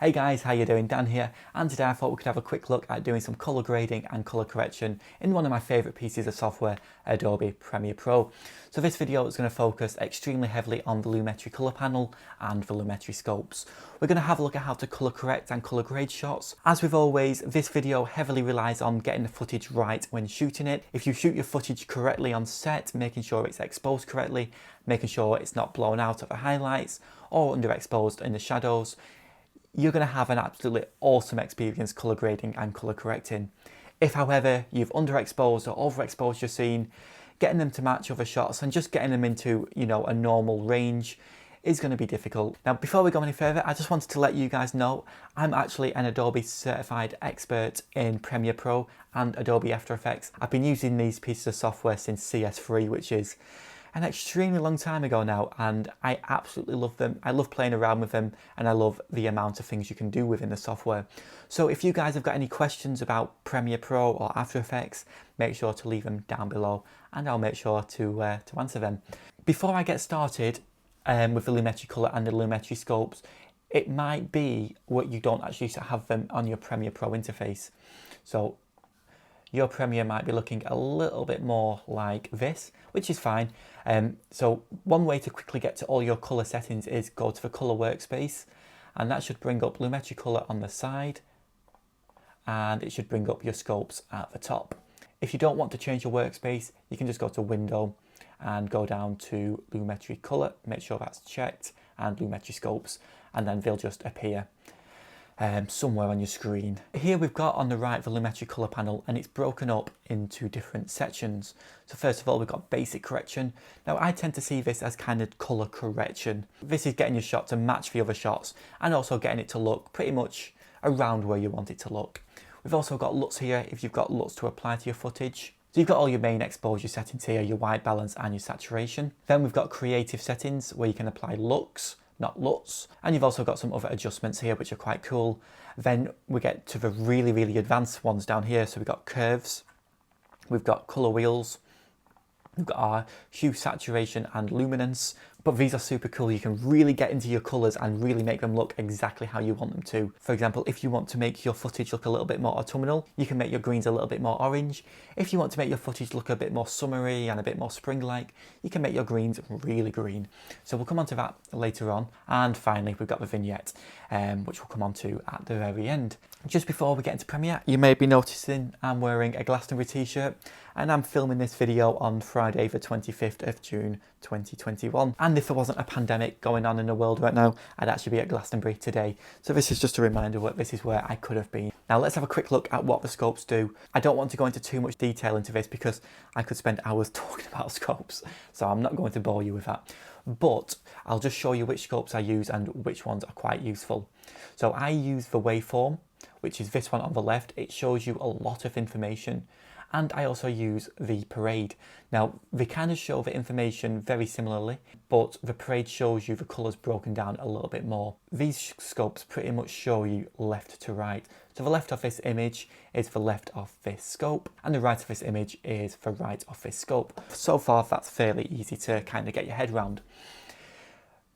Hey guys, how you doing? Dan here, and today I thought we could have a quick look at doing some colour grading and colour correction in one of my favourite pieces of software, Adobe Premiere Pro. So this video is going to focus extremely heavily on the Lumetri Color panel and the Lumetri scopes. We're going to have a look at how to colour correct and colour grade shots. As with always, this video heavily relies on getting the footage right when shooting it. If you shoot your footage correctly on set, making sure it's exposed correctly, making sure it's not blown out at the highlights or underexposed in the shadows, you're going to have an absolutely awesome experience colour grading and colour correcting. If however you've underexposed or overexposed your scene, getting them to match other shots and just getting them into, a normal range is going to be difficult. Now before we go any further, I just wanted to let you guys know I'm actually an Adobe certified expert in Premiere Pro and Adobe After Effects. I've been using these pieces of software since CS3, which is an extremely long time ago now, and I absolutely love them. I love playing around with them, and I love the amount of things you can do within the software. So if you guys have got any questions about Premiere Pro or After Effects, make sure to leave them down below and I'll make sure to answer them. Before I get started with the Lumetri Color and the Lumetri scopes, it might be what you don't actually have them on your Premiere Pro interface. So your Premiere might be looking a little bit more like this, which is fine. So one way to quickly get to all your color settings is go to the color workspace, and that should bring up Lumetri Color on the side, and it should bring up your scopes at the top. If you don't want to change your workspace, you can just go to Window and go down to Lumetri Color, make sure that's checked, and Lumetri Scopes, and then they'll just appear somewhere on your screen. Here we've got on the right the Lumetri Color panel, and it's broken up into different sections. So first of all, we've got basic correction. Now I tend to see this as kind of color correction. This is getting your shot to match the other shots and also getting it to look pretty much around where you want it to look. We've also got LUTs here if you've got LUTs to apply to your footage. So you've got all your main exposure settings here, your white balance and your saturation. Then we've got creative settings where you can apply looks, not LUTs, and you've also got some other adjustments here which are quite cool. Then we get to the really advanced ones down here. So we've got curves, we've got color wheels, we've got our hue, saturation and luminance, but these are super cool. You can really get into your colors and really make them look exactly how you want them to. For example, if you want to make your footage look a little bit more autumnal, you can make your greens a little bit more orange. If you want to make your footage look a bit more summery and a bit more spring-like, you can make your greens really green. So we'll come on to that later on. And finally, we've got the vignette, which we'll come on to at the very end. Just before we get into Premiere, you may be noticing I'm wearing a Glastonbury t-shirt, and I'm filming this video on Friday the 25th of June 2021. And if there wasn't a pandemic going on in the world right now, I'd actually be at Glastonbury today. So this is just a reminder that this is where I could have been. Now let's have a quick look at what the scopes do. I don't want to go into too much detail into this because I could spend hours talking about scopes, so I'm not going to bore you with that. But I'll just show you which scopes I use and which ones are quite useful. So I use the Waveform, which is this one on the left. It shows you a lot of information. And I also use the Parade. Now, they kind of show the information very similarly, but the Parade shows you the colours broken down a little bit more. These scopes pretty much show you left to right. So the left of this image is the left of this scope, and the right of this image is the right of this scope. So far, that's fairly easy to kind of get your head around.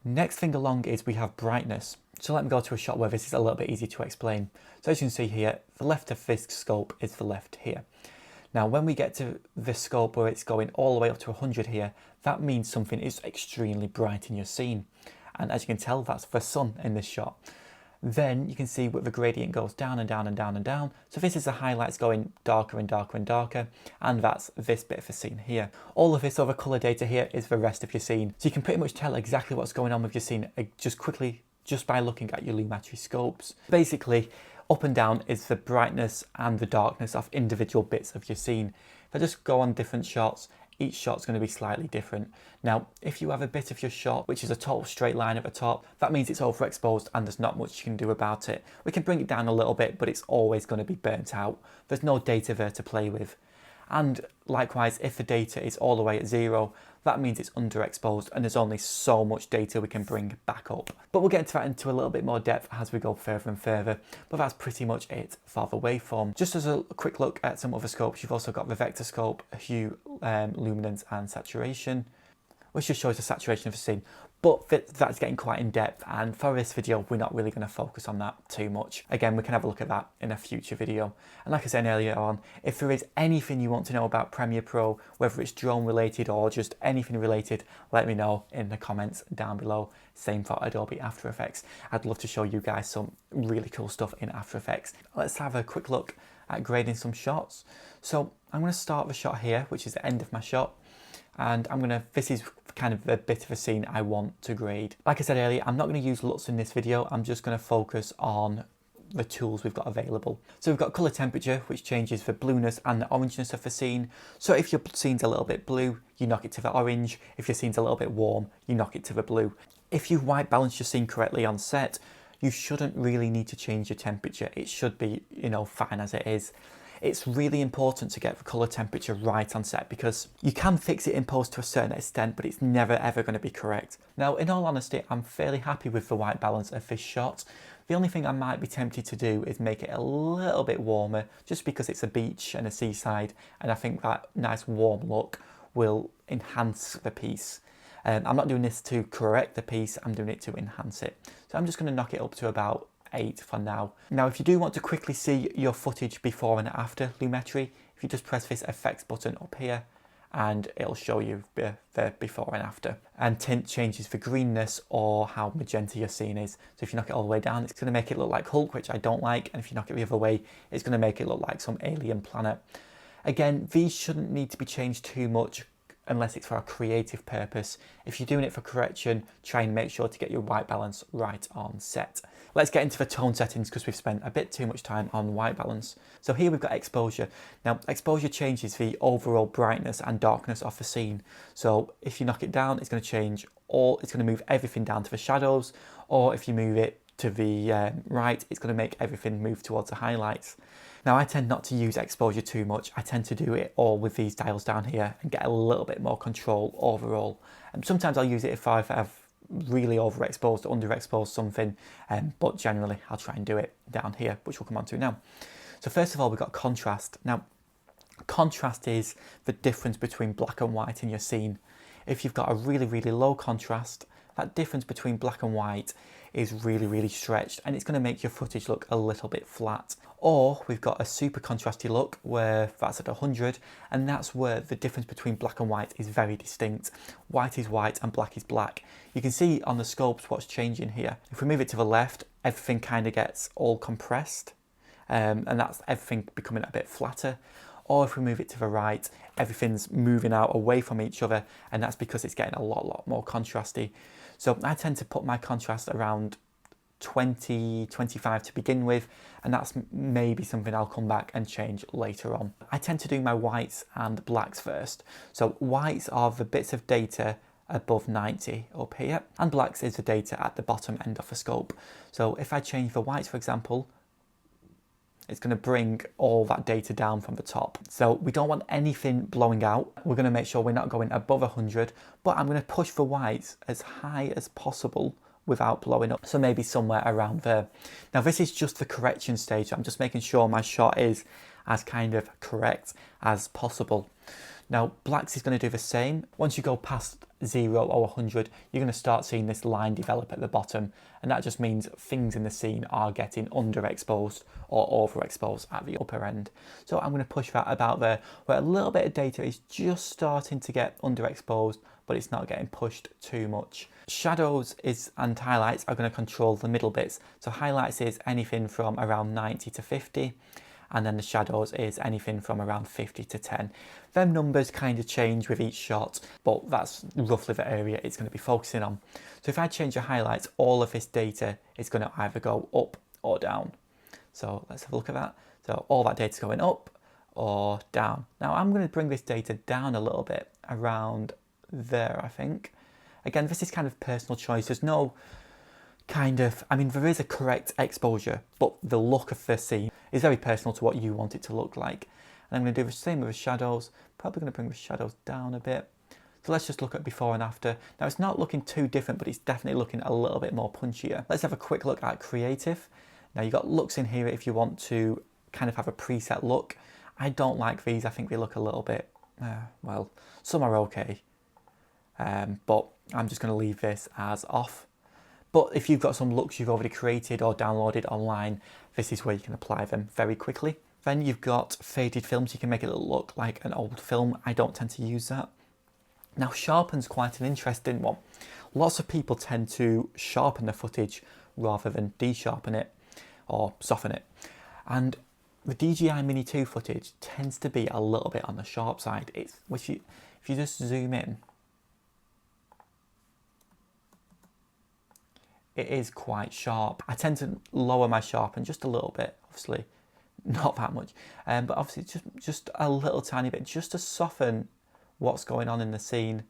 Next thing along is we have brightness. So let me go to a shot where this is a little bit easy to explain. So as you can see here, the left of this scope is the left here. Now, when we get to the scope where it's going all the way up to 100 here, that means something is extremely bright in your scene. And as you can tell, that's the sun in this shot. Then you can see what the gradient goes down and down and down and down. So this is the highlights going darker and darker and darker, and that's this bit of the scene here. All of this other color data here is the rest of your scene. So you can pretty much tell exactly what's going on with your scene just by looking at your Lumetri scopes. Basically, up and down is the brightness and the darkness of individual bits of your scene. If I just go on different shots, each shot's going to be slightly different. Now, if you have a bit of your shot, which is a total straight line at the top, that means it's overexposed and there's not much you can do about it. We can bring it down a little bit, but it's always going to be burnt out. There's no data there to play with. And likewise, if the data is all the way at 0, that means it's underexposed and there's only so much data we can bring back up. But we'll get into that into a little bit more depth as we go further and further, but that's pretty much it for the waveform. Just as a quick look at some other scopes, you've also got the vector scope, hue, luminance and saturation, which just shows the saturation of the scene. But that's getting quite in depth, and for this video we're not really going to focus on that too much. Again, we can have a look at that in a future video. And like I said earlier on, if there is anything you want to know about Premiere Pro, whether it's drone related or just anything related, let me know in the comments down below. Same for Adobe After Effects. I'd love to show you guys some really cool stuff in After Effects. Let's have a quick look at grading some shots. So I'm going to start the shot here, which is the end of my shot. And this is kind of a bit of a scene I want to grade. Like I said earlier, I'm not going to use LUTs in this video. I'm just going to focus on the tools we've got available. So we've got color temperature, which changes the blueness and the orangeness of the scene. So if your scene's a little bit blue, you knock it to the orange. If your scene's a little bit warm, you knock it to the blue. If you white balance your scene correctly on set, you shouldn't really need to change your temperature. It should be, fine as it is. It's really important to get the color temperature right on set, because you can fix it in post to a certain extent, but it's never ever going to be correct. Now, in all honesty, I'm fairly happy with the white balance of this shot. The only thing I might be tempted to do is make it a little bit warmer, just because it's a beach and a seaside, and I think that nice warm look will enhance the piece. I'm not doing this to correct the piece, I'm doing it to enhance it. So I'm just going to knock it up to about 8 for now. Now, if you do want to quickly see your footage before and after Lumetri, if you just press this effects button up here, and it'll show you the before and after. And tint changes the greenness or how magenta your scene is. So if you knock it all the way down, it's going to make it look like Hulk, which I don't like. And if you knock it the other way, it's going to make it look like some alien planet. Again, these shouldn't need to be changed too much unless it's for a creative purpose. If you're doing it for correction, try and make sure to get your white balance right on set. Let's get into the tone settings, because we've spent a bit too much time on white balance. So here we've got exposure. Now, exposure changes the overall brightness and darkness of the scene. So if you knock it down, it's going to change it's going to move everything down to the shadows, or if you move it to the right, it's going to make everything move towards the highlights. Now, I tend not to use exposure too much. I tend to do it all with these dials down here and get a little bit more control overall. And sometimes I'll use it if I've really overexposed or underexposed something, but generally I'll try and do it down here, which we'll come on to now. So first of all, we've got contrast. Now, contrast is the difference between black and white in your scene. If you've got a really, really low contrast, that difference between black and white is really, really stretched, and it's going to make your footage look a little bit flat. Or we've got a super contrasty look where that's at 100, and that's where the difference between black and white is very distinct. White is white and black is black. You can see on the scopes what's changing here. If we move it to the left, everything kind of gets all compressed, and that's everything becoming a bit flatter. Or if we move it to the right, everything's moving out away from each other, and that's because it's getting a lot more contrasty. So I tend to put my contrast around 20, 25 to begin with, and that's maybe something I'll come back and change later on. I tend to do my whites and blacks first. So whites are the bits of data above 90 up here, and blacks is the data at the bottom end of the scope. So if I change the whites, for example, it's going to bring all that data down from the top. So we don't want anything blowing out. We're going to make sure we're not going above 100, but I'm going to push the whites as high as possible without blowing up. So maybe somewhere around there. Now, this is just the correction stage. I'm just making sure my shot is as kind of correct as possible. Now, blacks is going to do the same. Once you go past 0 or 100, you're going to start seeing this line develop at the bottom, and that just means things in the scene are getting underexposed or overexposed at the upper end. So I'm going to push that about there, where a little bit of data is just starting to get underexposed, but it's not getting pushed too much. Shadows and highlights are going to control the middle bits. So highlights is anything from around 90 to 50. And then the shadows is anything from around 50 to 10. Them numbers kind of change with each shot, but that's roughly the area it's going to be focusing on. So if I change the highlights, all of this data is going to either go up or down. So let's have a look at that. So all that data is going up or down. Now I'm going to bring this data down a little bit, around there, I think. Again, this is kind of personal choice. There's no there is a correct exposure, but the look of the scene is very personal to what you want it to look like. And I'm going to do the same with the shadows. Probably going to bring the shadows down a bit. So let's just look at before and after. Now, it's not looking too different, but it's definitely looking a little bit more punchier. Let's have a quick look at creative. Now, you've got looks in here if you want to kind of have a preset look. I don't like these. I think they look a little bit, well, some are okay. but I'm just going to leave this as off. But if you've got some looks you've already created or downloaded online, this is where you can apply them very quickly. Then you've got faded films. You can make it look like an old film. I don't tend to use that. Now, sharpen's quite an interesting one. Lots of people tend to sharpen the footage rather than de-sharpen it or soften it. And the DJI Mini 2 footage tends to be a little bit on the sharp side. If you just zoom in, it is quite sharp. I tend to lower my sharpen just a little bit, obviously not that much, but obviously just a little tiny bit, just to soften what's going on in the scene.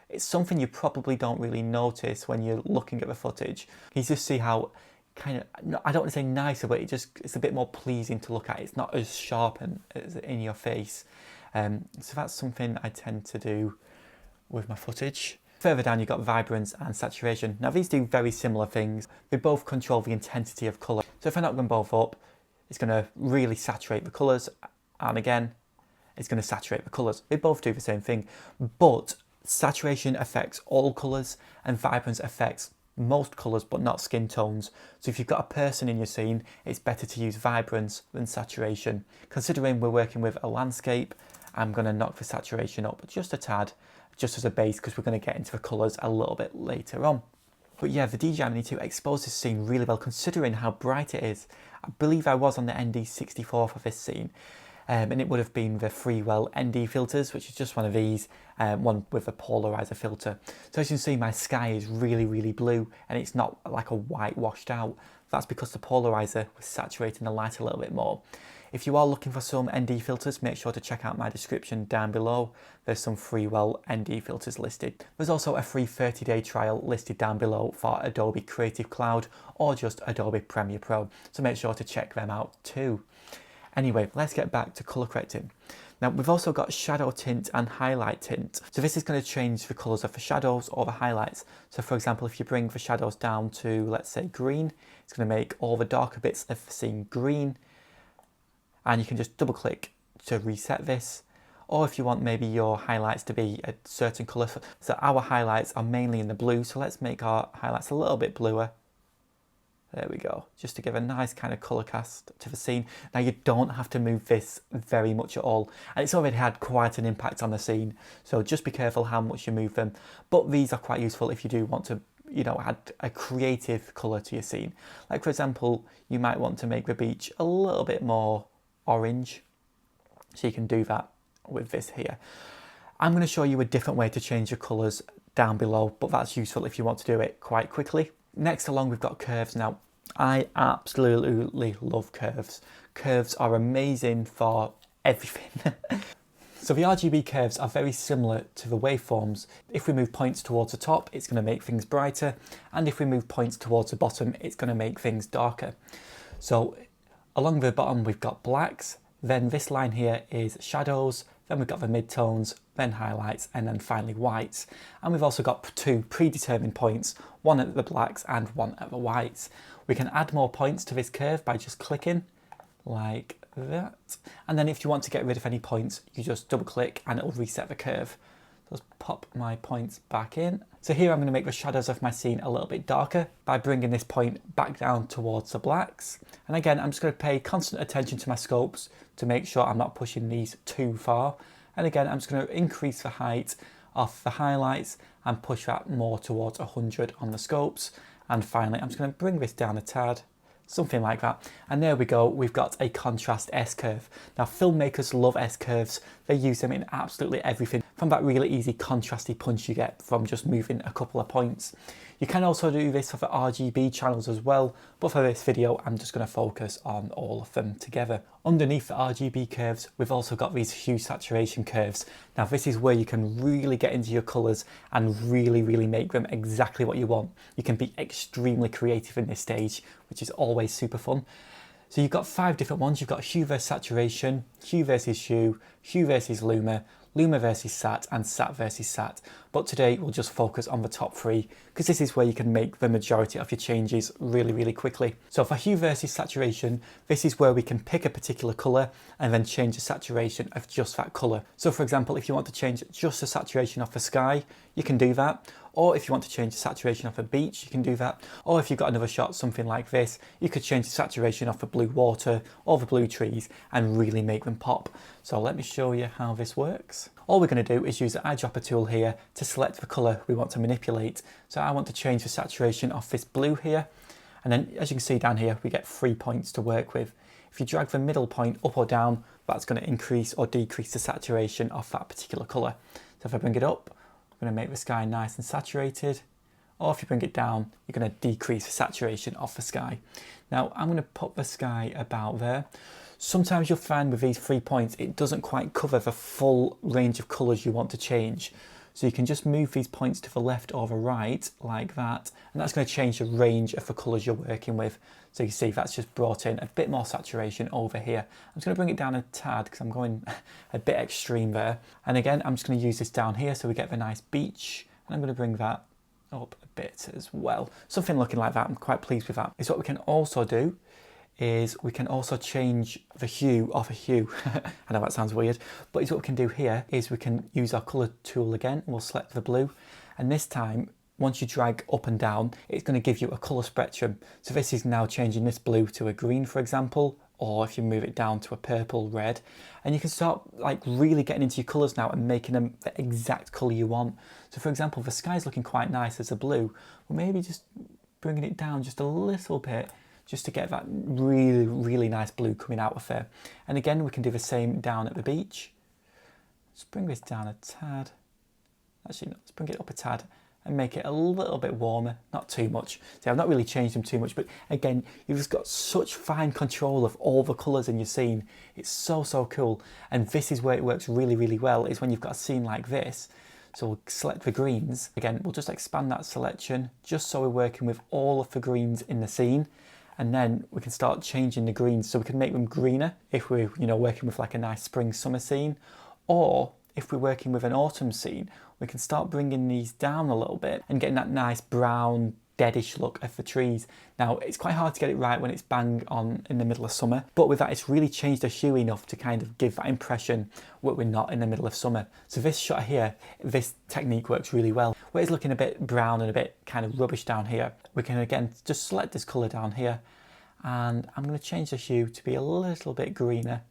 It's something you probably don't really notice when you're looking at the footage. You just see how kind of, I don't want to say nicer, but it's a bit more pleasing to look at. It's not as sharp as in your face. So that's something I tend to do with my footage. Further down, you've got Vibrance and Saturation. Now, these do very similar things. They both control the intensity of colour. So if I knock them both up, it's going to really saturate the colours. And again, it's going to saturate the colours. They both do the same thing. But saturation affects all colours and Vibrance affects most colours but not skin tones. So if you've got a person in your scene, it's better to use Vibrance than Saturation. Considering we're working with a landscape, I'm going to knock the saturation up just a tad, just as a base, because we're going to get into the colours a little bit later on. But yeah, the DJI Mini 2 exposed this scene really well considering how bright it is. I believe I was on the ND64 for this scene, and it would have been the Freewell ND filters, which is just one of these, one with a polarizer filter. So as you can see, my sky is really, really blue, and it's not like a white washed out. That's because the polarizer was saturating the light a little bit more. If you are looking for some ND filters, make sure to check out my description down below. There's some Freewell ND filters listed. There's also a free 30-day trial listed down below for Adobe Creative Cloud or just Adobe Premiere Pro. So make sure to check them out too. Anyway, let's get back to colour correcting. Now, we've also got shadow tint and highlight tint. So this is going to change the colours of the shadows or the highlights. So for example, if you bring the shadows down to, let's say, green, it's going to make all the darker bits of the scene green. And you can just double click to reset this. Or if you want maybe your highlights to be a certain colour. So our highlights are mainly in the blue. So let's make our highlights a little bit bluer. There we go, just to give a nice kind of colour cast to the scene. Now, you don't have to move this very much at all, and it's already had quite an impact on the scene, so just be careful how much you move them. But these are quite useful if you do want to, you know, add a creative colour to your scene. Like for example, you might want to make the beach a little bit more orange, so you can do that with this here. I'm going to show you a different way to change your colours down below, but that's useful if you want to do it quite quickly. Next along, we've got curves. Now, I absolutely love curves. Curves are amazing for everything. So the RGB curves are very similar to the waveforms. If we move points towards the top, it's going to make things brighter. And if we move points towards the bottom, it's going to make things darker. So along the bottom, we've got blacks. Then this line here is shadows. Then we've got the midtones, then highlights, and then finally whites. And we've also got two predetermined points, one at the blacks and one at the whites. We can add more points to this curve by just clicking like that. And then if you want to get rid of any points, you just double click and it'll reset the curve. So let's pop my points back in. So here I'm going to make the shadows of my scene a little bit darker by bringing this point back down towards the blacks. And again, I'm just going to pay constant attention to my scopes to make sure I'm not pushing these too far. And again, I'm just going to increase the height of the highlights and push that more towards 100 on the scopes. And finally, I'm just going to bring this down a tad, something like that. And there we go, we've got a contrast S-curve. Now, filmmakers love S-curves. They use them in absolutely everything, from that really easy contrasty punch you get from just moving a couple of points. You can also do this for the RGB channels as well, but for this video, I'm just going to focus on all of them together. Underneath the RGB curves, we've also got these hue saturation curves. Now, this is where you can really get into your colours and really make them exactly what you want. You can be extremely creative in this stage, which is always super fun. So you've got 5 different ones. You've got Hue Vs Saturation, Hue versus Hue, Hue versus Luma, Luma versus Sat and Sat versus Sat, but today we'll just focus on the top three because this is where you can make the majority of your changes really quickly. So for Hue versus Saturation, this is where we can pick a particular colour and then change the saturation of just that colour. So for example, if you want to change just the saturation of the sky, you can do that. Or if you want to change the saturation of a beach, you can do that. Or if you've got another shot, something like this, you could change the saturation of the blue water or the blue trees and really make them pop. So let me show you how this works. All we're going to do is use the eyedropper tool here to select the colour we want to manipulate. So I want to change the saturation of this blue here. And then as you can see down here, we get 3 points to work with. If you drag the middle point up or down, that's going to increase or decrease the saturation of that particular colour. So if I bring it up, I'm going to make the sky nice and saturated, or if you bring it down, you're going to decrease the saturation of the sky. Now I'm going to put the sky about there. Sometimes you'll find with these 3 points, it doesn't quite cover the full range of colours you want to change. So you can just move these points to the left or the right like that, and that's going to change the range of the colours you're working with. So you can see that's just brought in a bit more saturation over here. I'm just going to bring it down a tad because I'm going a bit extreme there. And again, I'm just going to use this down here so we get the nice beach, and I'm going to bring that up a bit as well. Something looking like that, I'm quite pleased with that. Is what we can also do is we can also change the hue of a hue. I know that sounds weird, but what we can do here is we can use our colour tool again. We'll select the blue, and this time once you drag up and down, it's going to give you a colour spectrum. So this is now changing this blue to a green, for example, or if you move it down to a purple, red, and you can start like really getting into your colours now and making them the exact colour you want. So for example, the sky's looking quite nice as a blue, well maybe just bringing it down just a little bit just to get that really nice blue coming out of there. And again, we can do the same down at the beach. Let's bring this down a tad. Actually, no, let's bring it up a tad and make it a little bit warmer, not too much. See, I've not really changed them too much, but again, you've just got such fine control of all the colours in your scene. It's so cool. And this is where it works really well, is when you've got a scene like this. So we'll select the greens. Again, we'll just expand that selection just so we're working with all of the greens in the scene. And then we can start changing the greens so we can make them greener if we're working with like a nice spring summer scene, or if we're working with an autumn scene, we can start bringing these down a little bit and getting that nice brown deadish look of the trees. Now it's quite hard to get it right when it's bang on in the middle of summer, but with that it's really changed the hue enough to kind of give that impression that we're not in the middle of summer. So this shot here, this technique works really well. Where it's looking a bit brown and a bit kind of rubbish down here, we can again just select this colour down here, and I'm going to change the hue to be a little bit greener,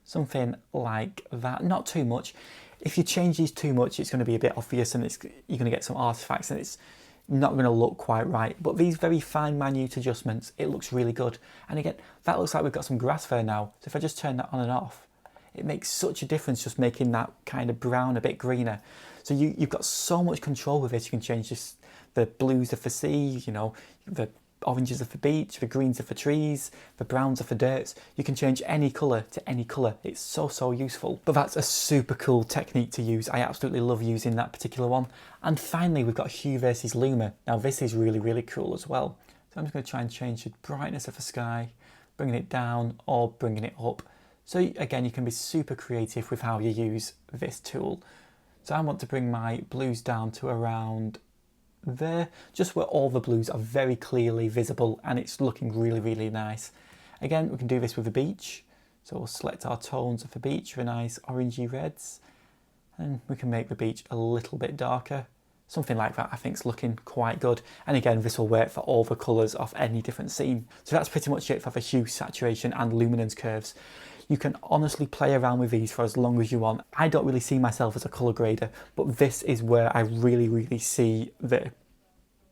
something like that, not too much. If you change these too much, it's going to be a bit obvious and you're going to get some artifacts and it's not going to look quite right. But these very fine minute adjustments, it looks really good. And again, that looks like we've got some grass there now. So if I just turn that on and off, it makes such a difference just making that kind of brown a bit greener. So you've got so much control with this. You can change the blues of the sea, the oranges of the beach, the greens of the trees, the browns of the dirts. You can change any colour to any colour. It's so useful. But that's a super cool technique to use. I absolutely love using that particular one. And finally, we've got Hue versus Luma. Now this is really cool as well. So I'm just going to try and change the brightness of the sky, bringing it down or bringing it up. So again, you can be super creative with how you use this tool. So I want to bring my blues down to around there, just where all the blues are very clearly visible and it's looking really nice. Again, we can do this with the beach. So we'll select our tones of the beach for nice orangey reds, and we can make the beach a little bit darker. Something like that I think is looking quite good. And again, this will work for all the colours of any different scene. So that's pretty much it for the hue, saturation and luminance curves. You can honestly play around with these for as long as you want. I don't really see myself as a colour grader, but this is where I really see the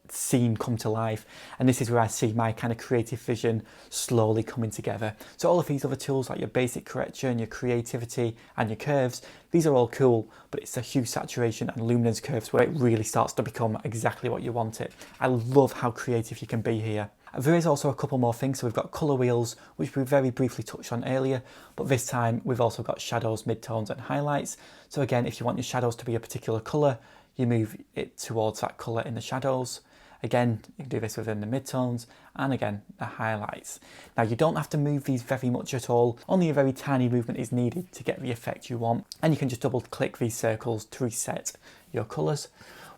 scene come to life, and this is where I see my kind of creative vision slowly coming together. So all of these other tools like your basic correction, your creativity and your curves, these are all cool, but it's the hue, saturation and luminance curves where it really starts to become exactly what you want it. I love how creative you can be here. There is also a couple more things. So we've got colour wheels, which we very briefly touched on earlier, but this time we've also got shadows, midtones and highlights. So again, if you want your shadows to be a particular colour, you move it towards that colour in the shadows. Again, you can do this within the midtones and again, the highlights. Now you don't have to move these very much at all. Only a very tiny movement is needed to get the effect you want. And you can just double click these circles to reset your colours.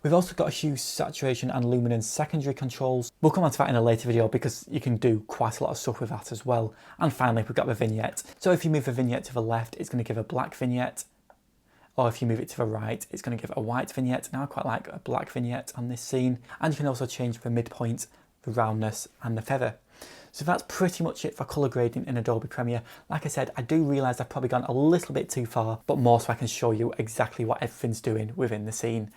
We've also got Hue Saturation and Luminance secondary controls. We'll come on to that in a later video because you can do quite a lot of stuff with that as well. And finally, we've got the vignette. So if you move the vignette to the left, it's going to give a black vignette. Or if you move it to the right, it's going to give a white vignette. Now I quite like a black vignette on this scene. And you can also change the midpoint, the roundness and the feather. So that's pretty much it for colour grading in Adobe Premiere. Like I said, I do realise I've probably gone a little bit too far, but more so I can show you exactly what everything's doing within the scene.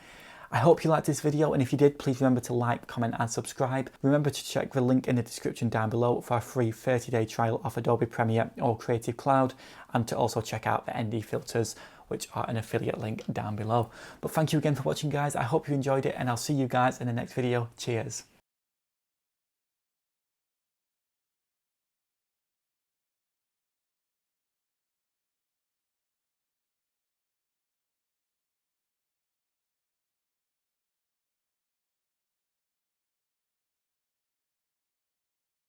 I hope you liked this video, and if you did, please remember to like, comment and subscribe. Remember to check the link in the description down below for a free 30-day trial of Adobe Premiere or Creative Cloud, and to also check out the ND filters, which are an affiliate link down below. But thank you again for watching, guys. I hope you enjoyed it, and I'll see you guys in the next video. Cheers.